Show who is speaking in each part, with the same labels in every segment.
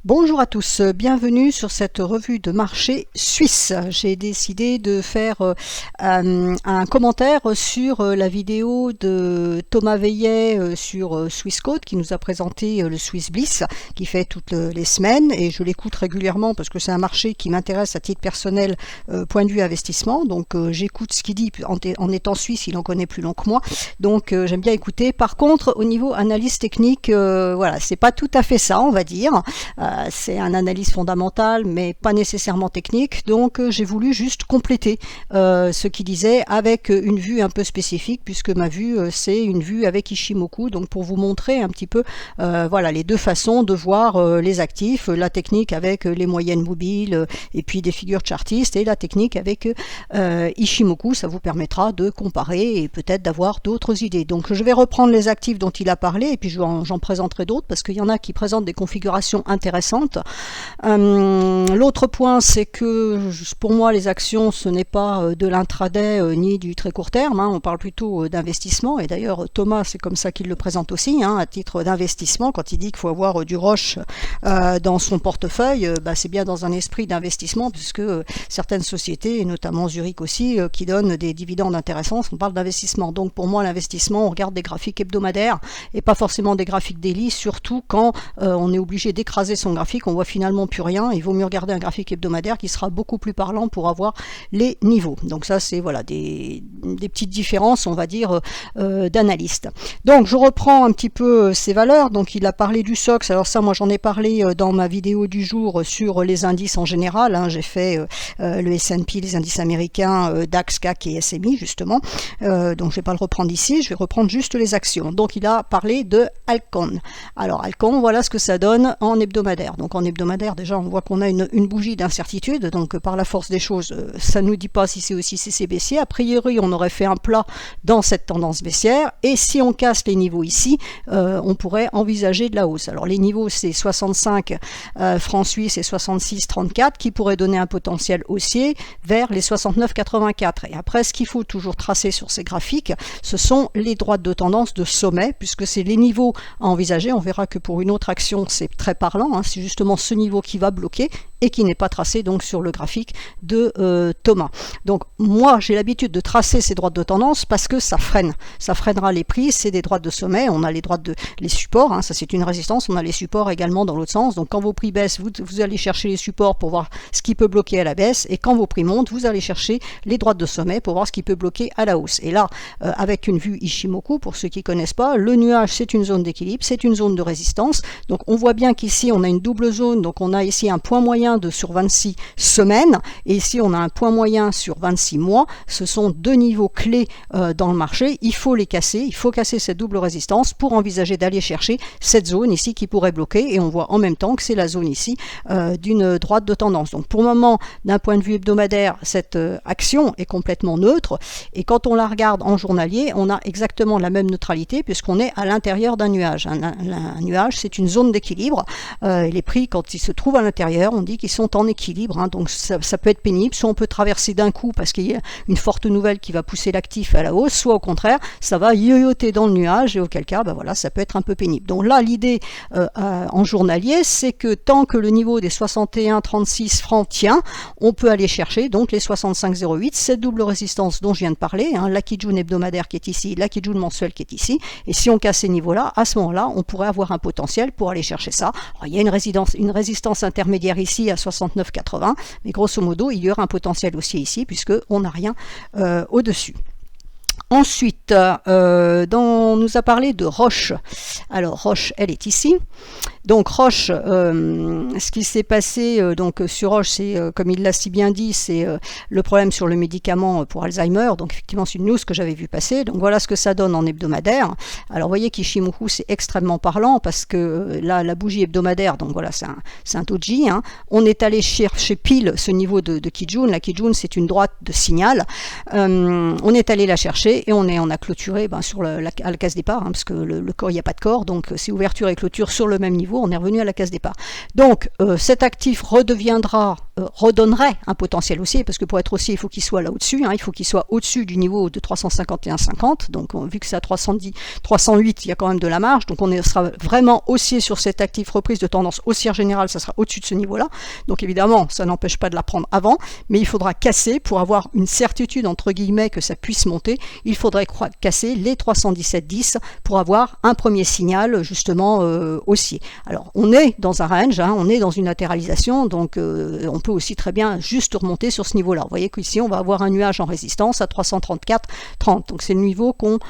Speaker 1: Bonjour à tous, bienvenue sur cette revue de marché suisse. J'ai décidé de faire un commentaire sur la vidéo de Thomas Veillet sur Swissquote qui nous a présenté le Swiss Bliss qui fait toutes les semaines et je l'écoute régulièrement parce que c'est un marché qui m'intéresse à titre personnel point de vue investissement. Donc j'écoute ce qu'il dit en étant suisse, il en connaît plus long que moi. Donc j'aime bien écouter. Par contre, au niveau analyse technique, voilà, c'est pas tout à fait ça, on va dire. C'est une analyse fondamentale mais pas nécessairement technique, donc j'ai voulu juste compléter ce qu'il disait avec une vue un peu spécifique puisque ma vue c'est une vue avec Ishimoku, donc pour vous montrer un petit peu voilà les deux façons de voir les actifs, la technique avec les moyennes mobiles et puis des figures chartistes et la technique avec Ishimoku, ça vous permettra de comparer et peut-être d'avoir d'autres idées. Donc je vais reprendre les actifs dont il a parlé et puis j'en présenterai d'autres parce qu'il y en a qui présentent des configurations intéressantes. L'autre point, c'est que pour moi les actions ce n'est pas de l'intraday ni du très court terme, on parle plutôt d'investissement et d'ailleurs Thomas c'est comme ça qu'il le présente aussi, à titre d'investissement quand il dit qu'il faut avoir du Roche dans son portefeuille, c'est bien dans un esprit d'investissement puisque certaines sociétés et notamment Zurich aussi qui donnent des dividendes intéressants, on parle d'investissement. Donc pour moi l'investissement on regarde des graphiques hebdomadaires et pas forcément des graphiques daily, surtout quand on est obligé d'écraser son graphique, on voit finalement plus rien, il vaut mieux regarder un graphique hebdomadaire qui sera beaucoup plus parlant pour avoir les niveaux. Donc ça c'est voilà des petites différences on va dire d'analystes. Donc je reprends un petit peu ces valeurs, donc il a parlé du SOX, alors ça moi j'en ai parlé dans ma vidéo du jour sur les indices en général, j'ai fait le S&P, les indices américains, DAX, CAC et SMI justement, donc je vais pas le reprendre ici, je vais reprendre juste les actions. Donc il a parlé de Alcon. Alors Alcon, voilà ce que ça donne en hebdomadaire. Donc en hebdomadaire déjà on voit qu'on a une bougie d'incertitude, donc par la force des choses ça ne nous dit pas si c'est aussi CC baissier. A priori on aurait fait un plat dans cette tendance baissière et si on casse les niveaux ici on pourrait envisager de la hausse. Alors les niveaux c'est 65 francs suisses et 66,34 qui pourraient donner un potentiel haussier vers les 69,84 et après ce qu'il faut toujours tracer sur ces graphiques ce sont les droites de tendance de sommet puisque c'est les niveaux à envisager. On verra que pour une autre action c'est très parlant, c'est justement ce niveau qui va bloquer et qui n'est pas tracé donc sur le graphique de Thomas. Donc moi j'ai l'habitude de tracer ces droites de tendance parce que ça freinera les prix, c'est des droites de sommet, on a les droites de les supports, ça c'est une résistance, on a les supports également dans l'autre sens, donc quand vos prix baissent vous allez chercher les supports pour voir ce qui peut bloquer à la baisse et quand vos prix montent vous allez chercher les droites de sommet pour voir ce qui peut bloquer à la hausse. Et là avec une vue Ishimoku, pour ceux qui connaissent pas, le nuage c'est une zone d'équilibre, c'est une zone de résistance, donc on voit bien qu'ici on a une double zone, donc on a ici un point moyen sur 26 semaines et ici on a un point moyen sur 26 mois, ce sont deux niveaux clés dans le marché, il faut les casser, il faut casser cette double résistance pour envisager d'aller chercher cette zone ici qui pourrait bloquer et on voit en même temps que c'est la zone ici d'une droite de tendance. Donc pour le moment d'un point de vue hebdomadaire cette action est complètement neutre et quand on la regarde en journalier on a exactement la même neutralité puisqu'on est à l'intérieur d'un nuage. Un nuage c'est une zone d'équilibre, les prix quand ils se trouvent à l'intérieur on dit qu'ils sont en équilibre, donc ça peut être pénible, soit on peut traverser d'un coup parce qu'il y a une forte nouvelle qui va pousser l'actif à la hausse, soit au contraire ça va yoyoter dans le nuage et auquel cas voilà, ça peut être un peu pénible. Donc là l'idée en journalier c'est que tant que le niveau des 61,36 francs tient, on peut aller chercher donc les 65,08, cette double résistance dont je viens de parler, la Kijun hebdomadaire qui est ici, la Kijun mensuelle qui est ici, et si on casse ces niveaux là, à ce moment là on pourrait avoir un potentiel pour aller chercher ça. Alors, il y a une résistance intermédiaire ici à 69,80, mais grosso modo il y aura un potentiel aussi ici puisque on n'a rien au-dessus. Ensuite, on nous a parlé de Roche. Alors Roche, elle est ici. Donc Roche, ce qui s'est passé donc sur Roche, c'est comme il l'a si bien dit, c'est le problème sur le médicament pour Alzheimer. Donc effectivement c'est une news que j'avais vu passer. Donc voilà ce que ça donne en hebdomadaire. Alors vous voyez qu'Ishimoku c'est extrêmement parlant parce que là la bougie hebdomadaire, donc voilà c'est un doji. On est allé chercher pile ce niveau de Kijun. La Kijun c'est une droite de signal. On est allé la chercher et on a clôturé sur à la case départ parce que le corps il n'y a pas de corps, donc c'est ouverture et clôture sur le même niveau. On est revenu à la case départ. Donc cet actif redeviendra redonnerait un potentiel haussier, parce que pour être haussier, il faut qu'il soit là au-dessus, il faut qu'il soit au-dessus du niveau de 351,50, donc vu que c'est à 310, 308, il y a quand même de la marge, donc on sera vraiment haussier sur cet actif reprise de tendance haussière générale, ça sera au-dessus de ce niveau-là, donc évidemment, ça n'empêche pas de la prendre avant, mais il faudra casser, pour avoir une certitude, entre guillemets, que ça puisse monter, il faudrait casser les 317,10 pour avoir un premier signal, justement, haussier. Alors, on est dans un range, on est dans une latéralisation, donc on peut aussi très bien juste remonter sur ce niveau-là. Vous voyez qu'ici, on va avoir un nuage en résistance à 334,30. Donc, c'est le niveau qu'on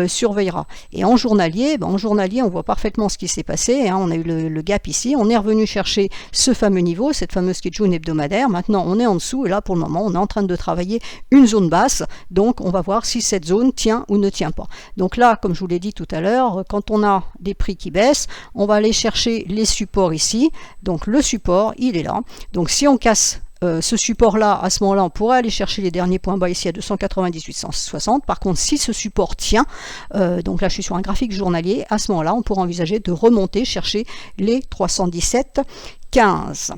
Speaker 1: surveillera. Et en journalier, on voit parfaitement ce qui s'est passé. On a eu le gap ici. On est revenu chercher ce fameux niveau, cette fameuse Kijun hebdomadaire. Maintenant, on est en dessous. Et là, pour le moment, on est en train de travailler une zone basse. Donc, on va voir si cette zone tient ou ne tient pas. Donc là, comme je vous l'ai dit tout à l'heure, quand on a des prix qui baissent, on va aller chercher les supports ici. Donc, le support, il est là. Donc, si on casse ce support-là, à ce moment-là, on pourrait aller chercher les derniers points bas ici à 298,160. Par contre, si ce support tient, donc là je suis sur un graphique journalier, à ce moment-là, on pourra envisager de remonter, chercher les 317,15.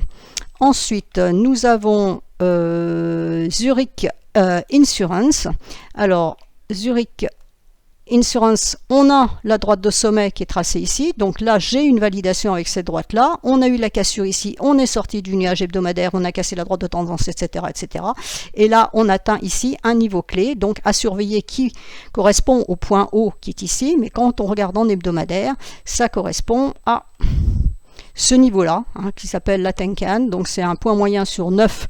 Speaker 1: Ensuite, nous avons Zurich Insurance. Alors, Zurich Insurance, on a la droite de sommet qui est tracée ici, donc là j'ai une validation avec cette droite là, on a eu la cassure ici, on est sorti du nuage hebdomadaire, on a cassé la droite de tendance, etc. Et là on atteint ici un niveau clé, donc à surveiller, qui correspond au point haut qui est ici, mais quand on regarde en hebdomadaire, ça correspond à ce niveau-là, qui s'appelle la Tenkan, donc c'est un point moyen sur 9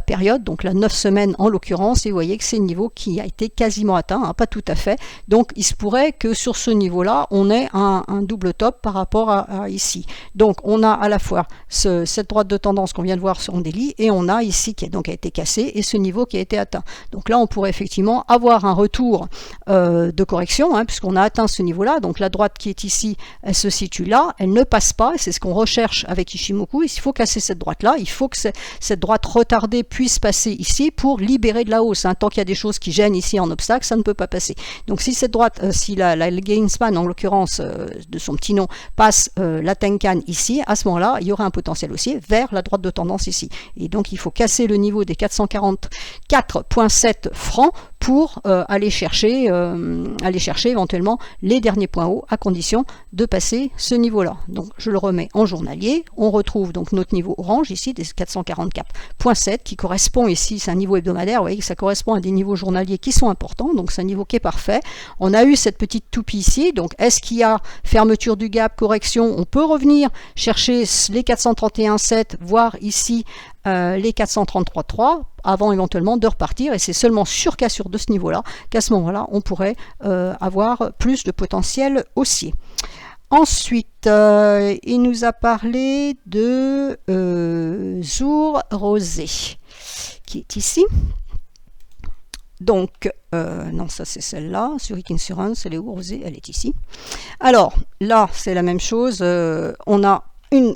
Speaker 1: périodes, donc la 9 semaines en l'occurrence, et vous voyez que c'est un niveau qui a été quasiment atteint, pas tout à fait, donc il se pourrait que sur ce niveau-là, on ait un double top par rapport à ici. Donc on a à la fois cette droite de tendance qu'on vient de voir sur un daily, et on a ici qui a été cassé, et ce niveau qui a été atteint. Donc là on pourrait effectivement avoir un retour de correction, puisqu'on a atteint ce niveau-là, donc la droite qui est ici, elle se situe là, elle ne passe pas, et c'est ce qu'on recherche avec Ishimoku. Il faut casser cette droite-là, il faut que cette droite retardée puisse passer ici pour libérer de la hausse. Tant qu'il y a des choses qui gênent ici en obstacle, ça ne peut pas passer. Donc si cette droite, si la Gainspan en l'occurrence de son petit nom passe la Tenkan ici, à ce moment-là, il y aura un potentiel haussier vers la droite de tendance ici. Et donc il faut casser le niveau des 444,7 francs pour aller chercher éventuellement les derniers points hauts à condition de passer ce niveau-là. Donc je le remets en journalier, on retrouve donc notre niveau orange ici des 444,7 qui correspond ici, c'est un niveau hebdomadaire, vous voyez que ça correspond à des niveaux journaliers qui sont importants, donc c'est un niveau qui est parfait. On a eu cette petite toupie ici, donc est-ce qu'il y a fermeture du gap, correction, on peut revenir chercher les 431,7, voire ici les 433,3 avant éventuellement de repartir, et c'est seulement sur cassure de ce niveau-là qu'à ce moment-là on pourrait avoir plus de potentiel haussier. Ensuite, il nous a parlé de Zour Rosé, qui est ici. Donc, non, ça c'est celle-là, Zurich Insurance, elle est où, Rosé? Elle est ici. Alors, là, c'est la même chose, on a une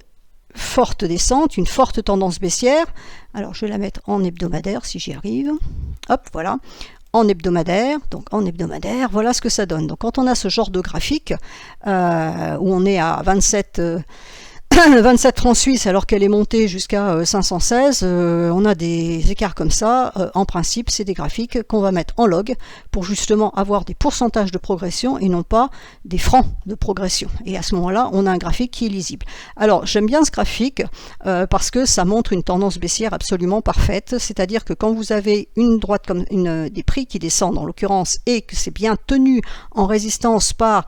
Speaker 1: forte descente, une forte tendance baissière. Alors, je vais la mettre en hebdomadaire si j'y arrive. Hop, voilà. En hebdomadaire, donc en hebdomadaire, voilà ce que ça donne. Donc quand on a ce genre de graphique, où on est à 27 francs suisses alors qu'elle est montée jusqu'à 516, on a des écarts comme ça. En principe, c'est des graphiques qu'on va mettre en log pour justement avoir des pourcentages de progression et non pas des francs de progression. Et à ce moment-là, on a un graphique qui est lisible. Alors, j'aime bien ce graphique parce que ça montre une tendance baissière absolument parfaite, c'est-à-dire que quand vous avez une droite comme des prix qui descendent en l'occurrence et que c'est bien tenu en résistance par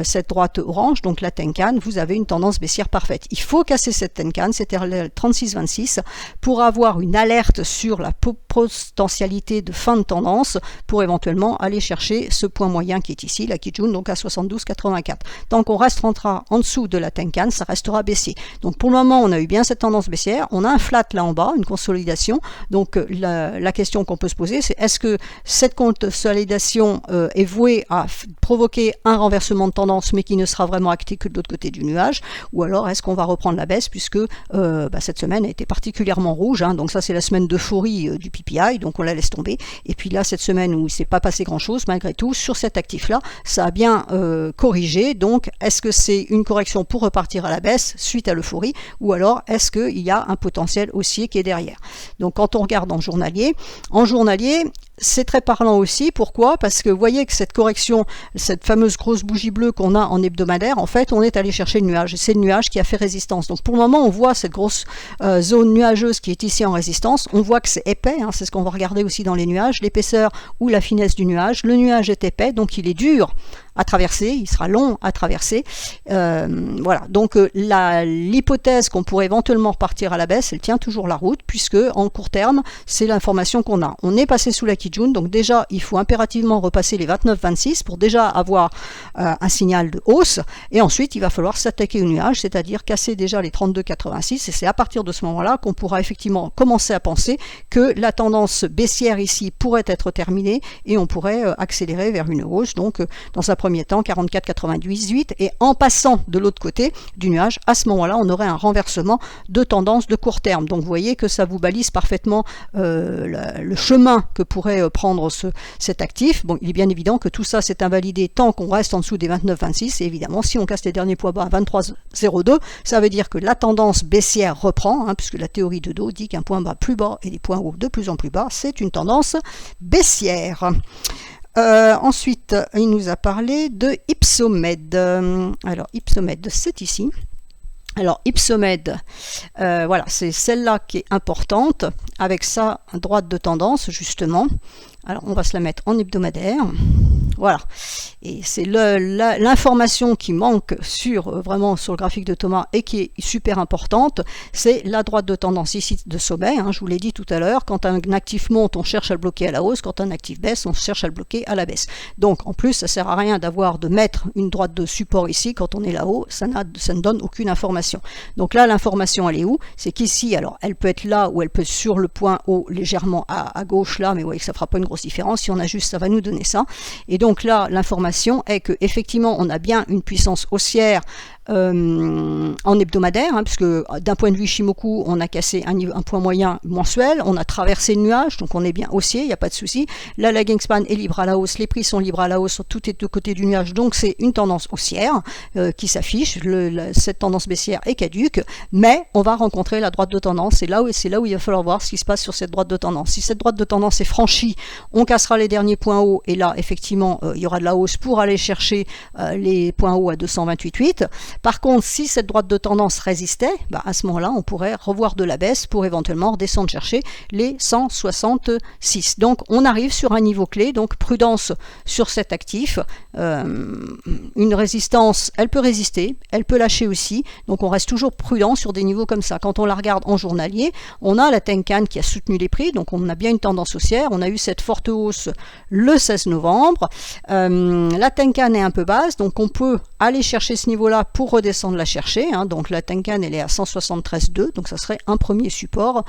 Speaker 1: cette droite orange, donc la Tenkan, vous avez une tendance baissière parfaite. Il faut casser cette Tenkan, c'est-à-dire le 36,26, pour avoir une alerte sur la potentialité de fin de tendance, pour éventuellement aller chercher ce point moyen qui est ici, la Kijun, donc à 72,84. Tant qu'on restera en dessous de la Tenkan, ça restera baissier. Donc pour le moment, on a eu bien cette tendance baissière, on a un flat là en bas, une consolidation. Donc la question qu'on peut se poser, c'est est-ce que cette consolidation est vouée à provoquer un renversement de tendance, mais qui ne sera vraiment acté que de l'autre côté du nuage, ou alors est-ce qu'on qu'on va reprendre la baisse puisque cette semaine a été particulièrement rouge, hein. Donc ça c'est la semaine d'euphorie du PPI, donc on la laisse tomber. Et puis là, cette semaine où il ne s'est pas passé grand-chose, malgré tout, sur cet actif-là, ça a bien corrigé. Donc est-ce que c'est une correction pour repartir à la baisse suite à l'euphorie, ou alors est-ce qu'il y a un potentiel haussier qui est derrière? Donc quand on regarde en journalier, c'est très parlant aussi. Pourquoi? Parce que vous voyez que cette correction, cette fameuse grosse bougie bleue qu'on a en hebdomadaire, en fait, on est allé chercher le nuage. C'est le nuage qui a fait résistance. Donc pour le moment, on voit cette grosse zone nuageuse qui est ici en résistance. On voit que c'est épais, hein, c'est ce qu'on va regarder aussi dans les nuages, l'épaisseur ou la finesse du nuage. Le nuage est épais, donc il est dur à traverser, il sera long à traverser. Voilà, donc l'hypothèse qu'on pourrait éventuellement repartir à la baisse, elle tient toujours la route, puisque en court terme, c'est l'information qu'on a. On est passé sous la Kijun, donc déjà, il faut impérativement repasser les 29,26 pour déjà avoir un signal de hausse, et ensuite, il va falloir s'attaquer au nuage, c'est-à-dire casser déjà les 32,86, et c'est à partir de ce moment-là qu'on pourra effectivement commencer à penser que la tendance baissière ici pourrait être terminée, et on pourrait accélérer vers une hausse, donc dans un premier temps 44,98, et en passant de l'autre côté du nuage, à ce moment-là, on aurait un renversement de tendance de court terme. Donc vous voyez que ça vous balise parfaitement le chemin que pourrait prendre cet actif. Bon, il est bien évident que tout ça c'est invalidé tant qu'on reste en dessous des 29,26, et évidemment si on casse les derniers points bas à 23,02, ça veut dire que la tendance baissière reprend, hein, puisque la théorie de Dow dit qu'un point bas plus bas et des points hauts de plus en plus bas, c'est une tendance baissière. Ensuite, il nous a parlé de Ipsomed. Alors, Ipsomed, c'est ici. Alors, Ipsomed, voilà, c'est celle-là qui est importante, avec sa droite de tendance, justement. Alors, on va se la mettre en hebdomadaire. Voilà. Et c'est l'information qui manque vraiment sur le graphique de Thomas et qui est super importante, c'est la droite de tendance ici de sommet. Hein, je vous l'ai dit tout à l'heure, quand un actif monte, on cherche à le bloquer à la hausse, quand un actif baisse, on cherche à le bloquer à la baisse. Donc, en plus, ça ne sert à rien de mettre une droite de support ici, quand on est là-haut, ça ne donne aucune information. Donc là, l'information, elle est où? C'est qu'ici, alors, elle peut être là ou elle peut être sur le point haut, légèrement à gauche, là, mais vous voyez que ça ne fera pas une grosse différence. Si on ajuste, ça va nous donner ça. Et donc là, l'information est que effectivement, on a bien une puissance haussière en hebdomadaire, hein, puisque d'un point de vue Shimoku, on a cassé un point moyen mensuel, on a traversé le nuage, donc on est bien haussier, il n'y a pas de souci. La lagging span est libre à la hausse, les prix sont libres à la hausse, tout est de côté du nuage, donc c'est une tendance haussière qui s'affiche. Cette tendance baissière est caduque, mais on va rencontrer la droite de tendance. C'est là où il va falloir voir ce qui se passe sur cette droite de tendance. Si cette droite de tendance est franchie, on cassera les derniers points hauts, et là effectivement il y aura de la hausse pour aller chercher les points hauts à 228,8. Par contre, si cette droite de tendance résistait, à ce moment-là, on pourrait revoir de la baisse pour éventuellement redescendre chercher les 166. Donc, on arrive sur un niveau clé, donc prudence sur cet actif. Une résistance, elle peut résister, elle peut lâcher aussi, donc on reste toujours prudent sur des niveaux comme ça. Quand on la regarde en journalier, on a la Tenkan qui a soutenu les prix, donc on a bien une tendance haussière. On a eu cette forte hausse le 16 novembre. La Tenkan est un peu basse, donc on peut aller chercher ce niveau-là pour redescendre la chercher, hein. Donc la Tenkan elle est à 173,2, donc ça serait un premier support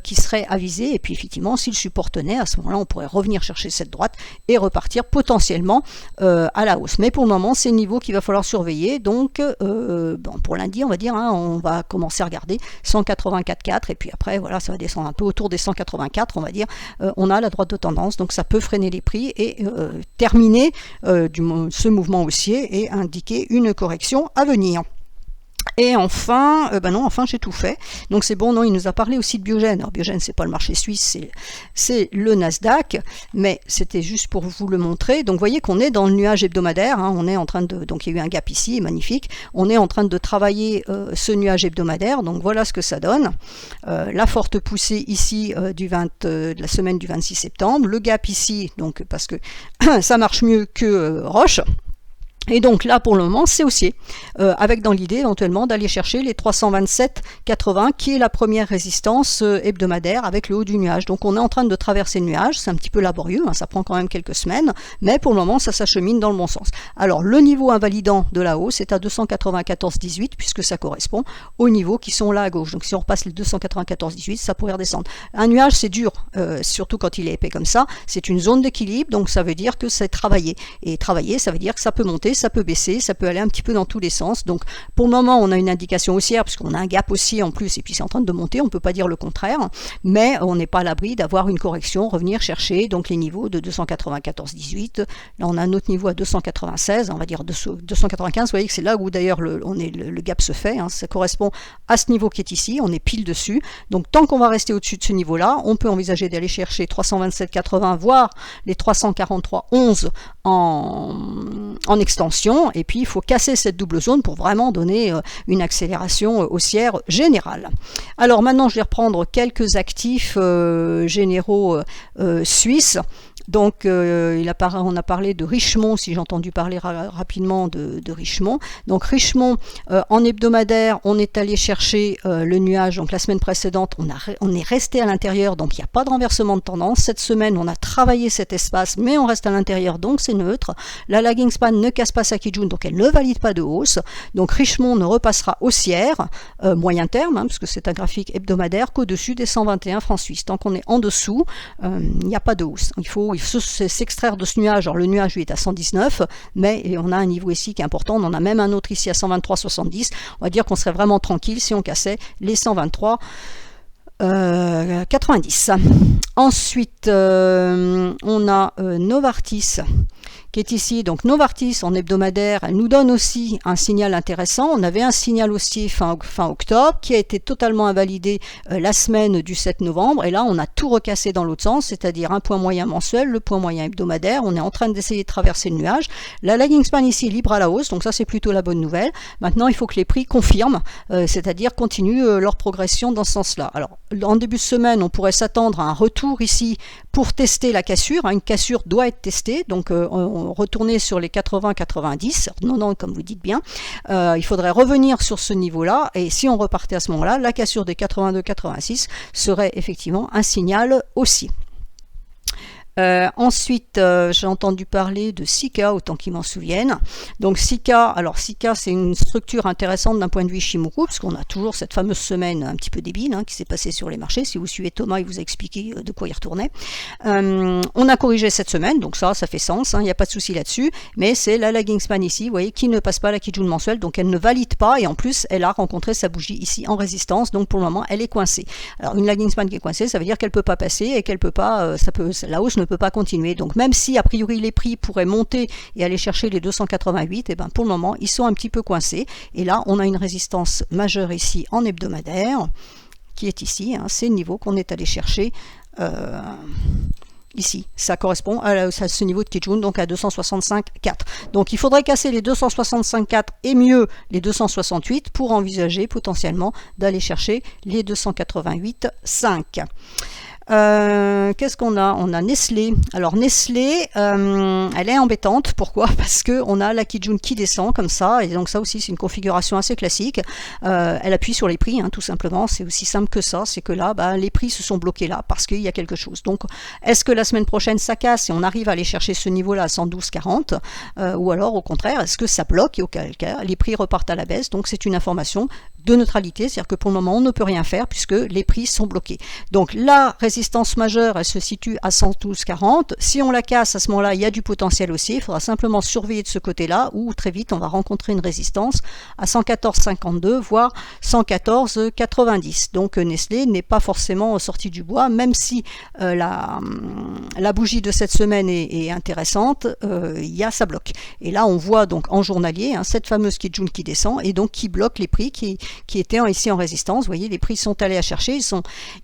Speaker 1: qui serait avisé, et puis effectivement si le support tenait, à ce moment-là on pourrait revenir chercher cette droite et repartir potentiellement à la hausse. Mais pour le moment c'est le niveau qu'il va falloir surveiller, donc pour lundi on va dire, hein, on va commencer à regarder 184,4, et puis après voilà, ça va descendre un peu autour des 184 on va dire. On a la droite de tendance, donc ça peut freiner les prix et terminer ce mouvement haussier et indiquer une correction à venir. Et enfin, enfin j'ai tout fait. Donc c'est bon, non, il nous a parlé aussi de Biogène. Alors Biogène, c'est pas le marché suisse, c'est le Nasdaq, mais c'était juste pour vous le montrer. Donc vous voyez qu'on est dans le nuage hebdomadaire, hein, on est en train de, donc il y a eu un gap ici, magnifique. On est en train de travailler ce nuage hebdomadaire, donc voilà ce que ça donne. La forte poussée ici de la semaine du 26 septembre, le gap ici, donc parce que ça marche mieux que Roche. Et donc là pour le moment c'est haussier, avec dans l'idée éventuellement d'aller chercher les 327,80 qui est la première résistance hebdomadaire avec le haut du nuage. Donc on est en train de traverser le nuage, c'est un petit peu laborieux, hein, ça prend quand même quelques semaines, mais pour le moment ça s'achemine dans le bon sens. Alors le niveau invalidant de la hausse est à 294,18 puisque ça correspond aux niveaux qui sont là à gauche. Donc si on repasse les 294,18 ça pourrait redescendre. Un nuage c'est dur, surtout quand il est épais comme ça, c'est une zone d'équilibre, donc ça veut dire que c'est travaillé. Et travailler ça veut dire que ça peut monter monter, ça peut baisser, ça peut aller un petit peu dans tous les sens. Donc pour le moment, on a une indication haussière puisqu'on a un gap haussier en plus et puis c'est en train de monter, on ne peut pas dire le contraire, mais on n'est pas à l'abri d'avoir une correction, revenir chercher donc les niveaux de 294,18. Là, on a un autre niveau à 296, on va dire 295. Vous voyez que c'est là où d'ailleurs le gap se fait. Hein, ça correspond à ce niveau qui est ici, on est pile dessus. Donc tant qu'on va rester au-dessus de ce niveau-là, on peut envisager d'aller chercher 327,80, voire les 343,11 en extension. Et puis il faut casser cette double zone pour vraiment donner une accélération haussière générale. Alors maintenant, je vais reprendre quelques actifs généraux suisses. Donc on a parlé de Richemont, si j'ai entendu parler rapidement de Richemont. Donc Richemont, en hebdomadaire, on est allé chercher le nuage. Donc la semaine précédente, on est resté à l'intérieur, donc il n'y a pas de renversement de tendance. Cette semaine, on a travaillé cet espace, mais on reste à l'intérieur, donc c'est neutre. La lagging span ne casse pas sa Kijun, donc elle ne valide pas de hausse. Donc Richemont ne repassera haussière, moyen terme, hein, parce que c'est un graphique hebdomadaire, qu'au-dessus des 121 francs suisses. Tant qu'on est en dessous, il n'y a pas de hausse. Il faut s'extraire de ce nuage. Alors le nuage lui est à 119, mais on a un niveau ici qui est important. On en a même un autre ici à 123,70. On va dire qu'on serait vraiment tranquille si on cassait les 123,90. Ensuite, on a Novartis qui est ici. Donc Novartis en hebdomadaire, elle nous donne aussi un signal intéressant. On avait un signal haussier fin octobre qui a été totalement invalidé la semaine du 7 novembre. Et là, on a tout recassé dans l'autre sens, c'est-à-dire un point moyen mensuel, le point moyen hebdomadaire. On est en train d'essayer de traverser le nuage. La lagging span ici est libre à la hausse, donc ça c'est plutôt la bonne nouvelle. Maintenant, il faut que les prix confirment, c'est-à-dire continuent leur progression dans ce sens-là. Alors, en début de semaine, on pourrait s'attendre à un retour ici pour tester la cassure. Une cassure doit être testée, donc retourner sur les 80-90, non, comme vous dites bien. Il faudrait revenir sur ce niveau-là, et si on repartait à ce moment-là, la cassure des 82-86 serait effectivement un signal aussi. Ensuite, j'ai entendu parler de Sika, autant qu'ils m'en souviennent. Donc Sika, c'est une structure intéressante d'un point de vue Ishimoku, parce qu'on a toujours cette fameuse semaine un petit peu débile qui s'est passée sur les marchés. Si vous suivez Thomas, il vous a expliqué de quoi il retournait. On a corrigé cette semaine, donc ça fait sens, il n'y a pas de souci là-dessus, mais c'est la lagging span ici, vous voyez, qui ne passe pas la Kijun mensuelle, donc elle ne valide pas, et en plus, elle a rencontré sa bougie ici en résistance, donc pour le moment, elle est coincée. Alors une lagging span qui est coincée, ça veut dire qu'elle ne peut pas passer, et qu'elle peut pas, la hausse ne peut pas continuer. Donc même si a priori les prix pourraient monter et aller chercher les 288, et ben pour le moment ils sont un petit peu coincés. Et là on a une résistance majeure ici en hebdomadaire qui est ici. C'est le niveau qu'on est allé chercher ici. Ça correspond à ce niveau de Kijun, donc à 265,4. Donc il faudrait casser les 265,4 et mieux les 268 pour envisager potentiellement d'aller chercher les 288,5. Qu'est-ce qu'on a? On a Nestlé. Alors Nestlé, elle est embêtante. Pourquoi? Parce que on a la Kijun qui descend comme ça, et donc ça aussi c'est une configuration assez classique. Elle appuie sur les prix, tout simplement. C'est aussi simple que ça. C'est que là, les prix se sont bloqués là parce qu'il y a quelque chose. Donc, est-ce que la semaine prochaine ça casse et on arrive à aller chercher ce niveau-là à 112,40, ou alors au contraire, est-ce que ça bloque et auquel cas les prix repartent à la baisse? Donc c'est une information de neutralité, c'est-à-dire que pour le moment on ne peut rien faire puisque les prix sont bloqués. Donc la résistance majeure, elle se situe à 112,40. Si on la casse à ce moment-là, il y a du potentiel aussi. Il faudra simplement surveiller de ce côté-là où très vite on va rencontrer une résistance à 114,52 voire 114,90. Donc Nestlé n'est pas forcément sorti du bois, même si la bougie de cette semaine est intéressante, ça bloque. Et là on voit donc en journalier cette fameuse Kijun qui descend et donc qui bloque les prix qui étaient ici en résistance. Vous voyez, les prix sont allés à chercher,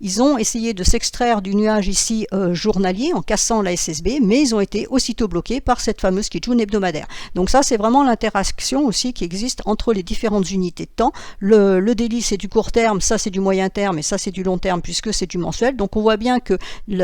Speaker 1: ils ont essayé de s'extraire du nuage ici journalier en cassant la SSB, mais ils ont été aussitôt bloqués par cette fameuse Kijun hebdomadaire. Donc ça c'est vraiment l'interaction aussi qui existe entre les différentes unités de temps. Le daily c'est du court terme, ça c'est du moyen terme et ça c'est du long terme puisque c'est du mensuel. Donc on voit bien que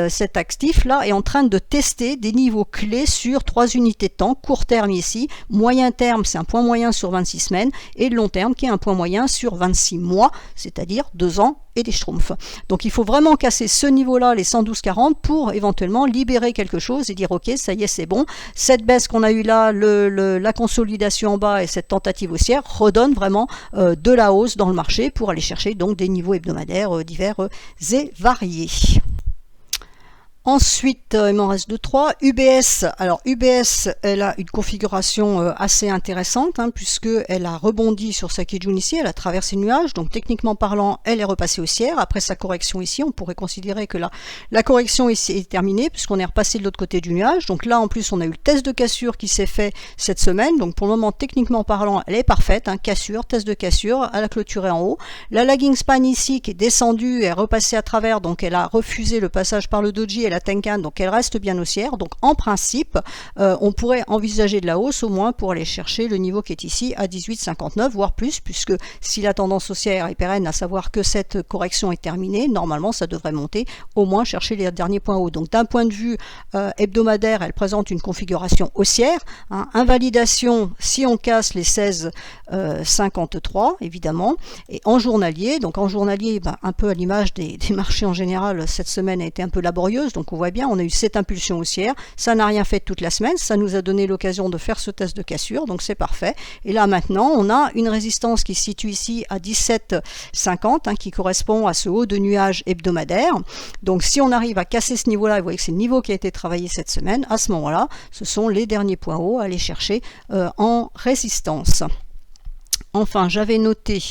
Speaker 1: cet actif là est en train de tester des niveaux clés sur 3 unités de temps. Court terme ici, moyen terme c'est un point moyen sur 26 semaines et le long terme qui est un point moyen sur 26 mois, c'est-à-dire 2 ans et des schtroumpfs. Donc il faut vraiment casser ce niveau-là, les 112,40, pour éventuellement libérer quelque chose et dire ok, ça y est, c'est bon. Cette baisse qu'on a eue là, la consolidation en bas et cette tentative haussière redonne vraiment de la hausse dans le marché pour aller chercher donc des niveaux hebdomadaires divers et variés. Ensuite, il m'en reste 2-3. UBS, alors UBS, elle a une configuration assez intéressante, puisque elle a rebondi sur sa Kijun ici, elle a traversé le nuage, donc techniquement parlant, elle est repassée haussière. Après sa correction ici, on pourrait considérer que la correction ici est terminée, puisqu'on est repassé de l'autre côté du nuage. Donc là, en plus, on a eu le test de cassure qui s'est fait cette semaine. Donc pour le moment, techniquement parlant, elle est parfaite. Cassure, test de cassure, elle a clôturé en haut. La lagging span ici, qui est descendue, est repassée à travers, donc elle a refusé le passage par le doji et la Tenkan, donc elle reste bien haussière. Donc en principe, on pourrait envisager de la hausse au moins pour aller chercher le niveau qui est ici à 18,59, voire plus, puisque si la tendance haussière est pérenne, à savoir que cette correction est terminée, normalement ça devrait monter au moins chercher les derniers points hauts. Donc d'un point de vue hebdomadaire, elle présente une configuration haussière. Invalidation si on casse les 16,53 évidemment. Et en journalier, un peu à l'image des marchés en général, cette semaine a été un peu laborieuse, donc on voit bien, on a eu cette impulsion haussière, ça n'a rien fait toute la semaine, ça nous a donné l'occasion de faire ce test de cassure, donc c'est parfait. Et là maintenant, on a une résistance qui se situe ici à 17,50, qui correspond à ce haut de nuage hebdomadaire. Donc si on arrive à casser ce niveau-là, vous voyez que c'est le niveau qui a été travaillé cette semaine, à ce moment-là, ce sont les derniers points hauts à aller chercher en résistance. Enfin, j'avais noté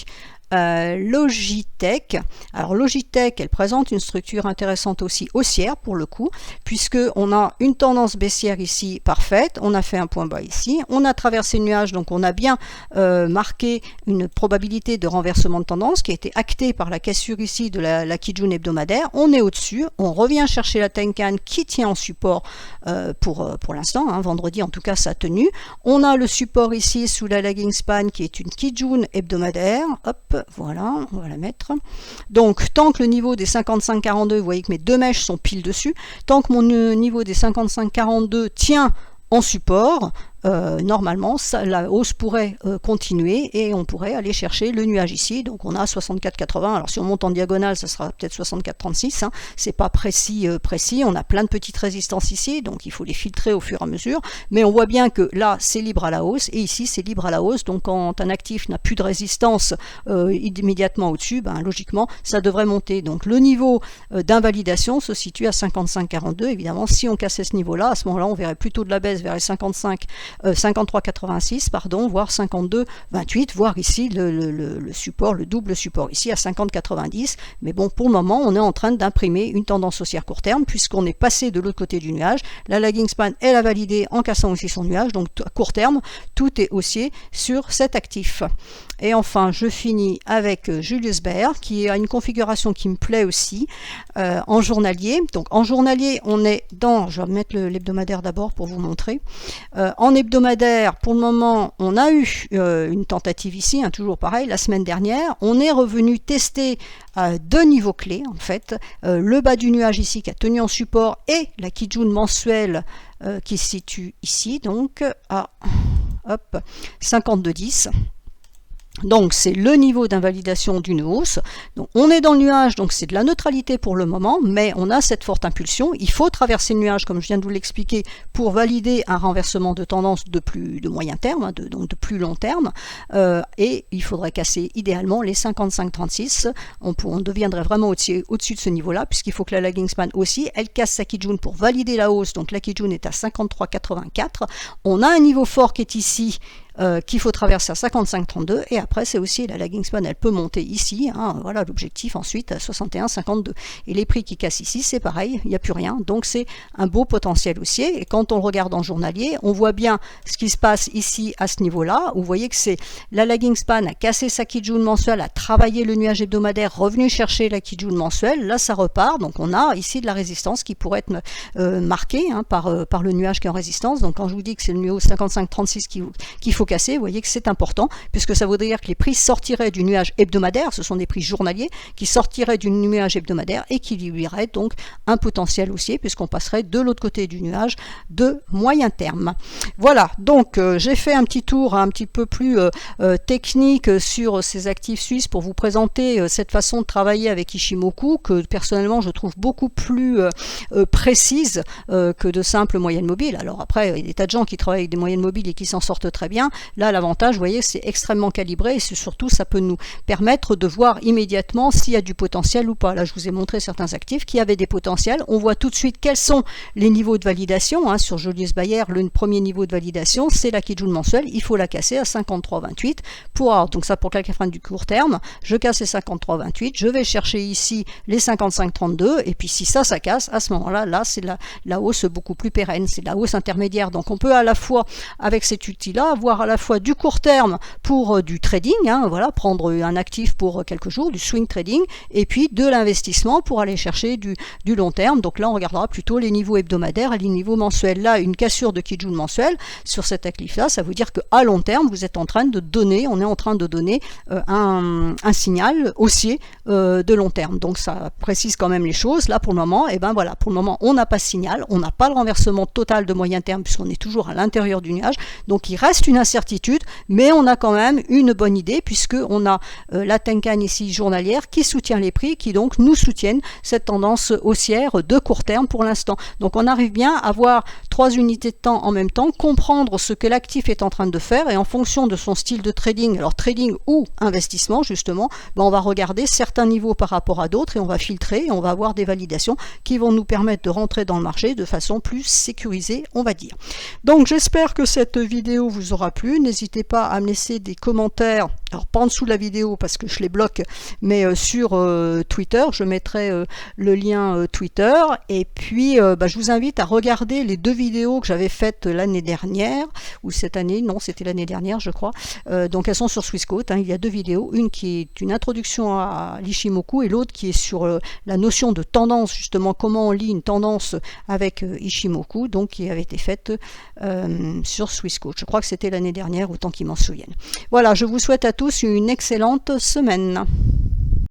Speaker 1: Logitech. Alors Logitech, elle présente une structure intéressante aussi haussière pour le coup, puisque on a une tendance baissière ici parfaite, on a fait un point bas ici, on a traversé le nuage, donc on a bien marqué une probabilité de renversement de tendance qui a été actée par la cassure ici de la Kijun hebdomadaire. On est au-dessus, on revient chercher la Tenkan qui tient en support pour l'instant, vendredi en tout cas ça a tenu. On a le support ici sous la lagging span qui est une Kijun hebdomadaire, hop, voilà, on va la mettre. Donc, tant que le niveau des 55,42, vous voyez que mes deux mèches sont pile dessus, tant que mon niveau des 55,42 tient en support, normalement, la hausse pourrait continuer et on pourrait aller chercher le nuage ici. Donc on a 64,80. Alors si on monte en diagonale, ça sera peut-être 64,36. C'est pas précis. On a plein de petites résistances ici, donc il faut les filtrer au fur et à mesure. Mais on voit bien que là, c'est libre à la hausse et ici, c'est libre à la hausse. Donc quand un actif n'a plus de résistance immédiatement au-dessus, logiquement, ça devrait monter. Donc le niveau d'invalidation se situe à 55,42. Évidemment, si on cassait ce niveau-là, à ce moment-là, on verrait plutôt de la baisse vers les 53,86, pardon, voire 52,28, voire ici le support, le double support ici à 50,90. Mais bon, pour le moment, on est en train d'imprimer une tendance haussière court terme puisqu'on est passé de l'autre côté du nuage. La lagging span, elle a validé en cassant aussi son nuage. Donc à court terme, tout est haussier sur cet actif. Et enfin, je finis avec Julius Baer qui a une configuration qui me plaît aussi en journalier. Donc en journalier, on est dans, je vais mettre l'hebdomadaire d'abord pour vous montrer. En hebdomadaire, pour le moment, on a eu une tentative ici, toujours pareil, la semaine dernière. On est revenu tester deux niveaux clés, en fait. Le bas du nuage ici qui a tenu en support et la Kijun mensuelle qui se situe ici, donc à 52,10. Donc c'est le niveau d'invalidation d'une hausse. Donc on est dans le nuage, donc c'est de la neutralité pour le moment, mais on a cette forte impulsion. Il faut traverser le nuage, comme je viens de vous l'expliquer, pour valider un renversement de tendance de moyen terme, donc de plus long terme. Et il faudrait casser idéalement les 55,36. On deviendrait vraiment au-dessus de ce niveau-là, puisqu'il faut que la lagging span aussi, elle casse sa Kijun pour valider la hausse. Donc la Kijun est à 53,84. On a un niveau fort qui est ici, qu'il faut traverser à 55,32 et après c'est aussi la lagging span, elle peut monter ici, voilà l'objectif ensuite à 61,52 et les prix qui cassent ici c'est pareil, il n'y a plus rien, donc c'est un beau potentiel haussier. Et quand on le regarde en journalier, on voit bien ce qui se passe ici à ce niveau là, vous voyez que c'est la lagging span a cassé sa Kijun mensuelle, a travaillé le nuage hebdomadaire, revenu chercher la Kijun mensuelle, là ça repart, donc on a ici de la résistance qui pourrait être marquée par le nuage qui est en résistance. Donc quand je vous dis que c'est le niveau 55,36 qu'il faut casser, vous voyez que c'est important, puisque ça voudrait dire que les prix sortiraient du nuage hebdomadaire, ce sont des prix journaliers, qui sortiraient du nuage hebdomadaire et qui lui auraient donc un potentiel haussier, puisqu'on passerait de l'autre côté du nuage de moyen terme. Voilà, donc j'ai fait un petit tour un petit peu plus technique sur ces actifs suisses pour vous présenter cette façon de travailler avec Ichimoku, que personnellement je trouve beaucoup plus précise que de simples moyennes mobiles. Alors après, il y a des tas de gens qui travaillent avec des moyennes mobiles et qui s'en sortent très bien. Là, l'avantage, vous voyez, c'est extrêmement calibré et surtout, ça peut nous permettre de voir immédiatement s'il y a du potentiel ou pas. Là, je vous ai montré certains actifs qui avaient des potentiels. On voit tout de suite quels sont les niveaux de validation. Hein. Sur Julius Baer, le premier niveau de validation, c'est la Kijun mensuelle. Il faut la casser à 53,28 pour avoir, donc ça pour quelqu'un du court terme, je casse les 53,28, je vais chercher ici les 55,32 et puis si ça casse, à ce moment-là, là c'est la hausse beaucoup plus pérenne, c'est la hausse intermédiaire. Donc on peut à la fois, avec cet outil-là, avoir à la fois du court terme pour du trading, hein, voilà, prendre un actif pour quelques jours, du swing trading, et puis de l'investissement pour aller chercher du long terme. Donc là, on regardera plutôt les niveaux hebdomadaires et les niveaux mensuels. Là, une cassure de Kijun mensuel sur cet actif-là, ça veut dire qu'à long terme, vous êtes en train de donner, on est en train de donner un signal haussier de long terme. Donc ça précise quand même les choses. Là, pour le moment, et ben voilà, pour le moment, on n'a pas de signal, on n'a pas le renversement total de moyen terme puisqu'on est toujours à l'intérieur du nuage. Donc il reste une incertitude, mais on a quand même une bonne idée puisque on a la Tenkan ici journalière qui soutient les prix, qui donc nous soutiennent cette tendance haussière de court terme pour l'instant. Donc on arrive bien à voir 3 unités de temps en même temps, comprendre ce que l'actif est en train de faire et en fonction de son style de trading, alors trading ou investissement justement, ben on va regarder certains niveaux par rapport à d'autres et on va filtrer et on va avoir des validations qui vont nous permettre de rentrer dans le marché de façon plus sécurisée, on va dire. Donc j'espère que cette vidéo vous aura plu. N'hésitez pas à me laisser des commentaires, alors pas en dessous de la vidéo parce que je les bloque, mais sur Twitter, je mettrai le lien Twitter et puis je vous invite à regarder les 2 vidéos que j'avais faites l'année dernière, ou cette année, non c'était l'année dernière je crois, donc elles sont sur Swissquote, hein. Il y a 2 vidéos, une qui est une introduction à l'Ishimoku et l'autre qui est sur la notion de tendance, justement comment on lit une tendance avec Ishimoku, donc qui avait été faite sur Swissquote. Je crois que c'était l'année dernière, autant qu'ils m'en souviennent. Voilà, je vous souhaite à tous une excellente semaine.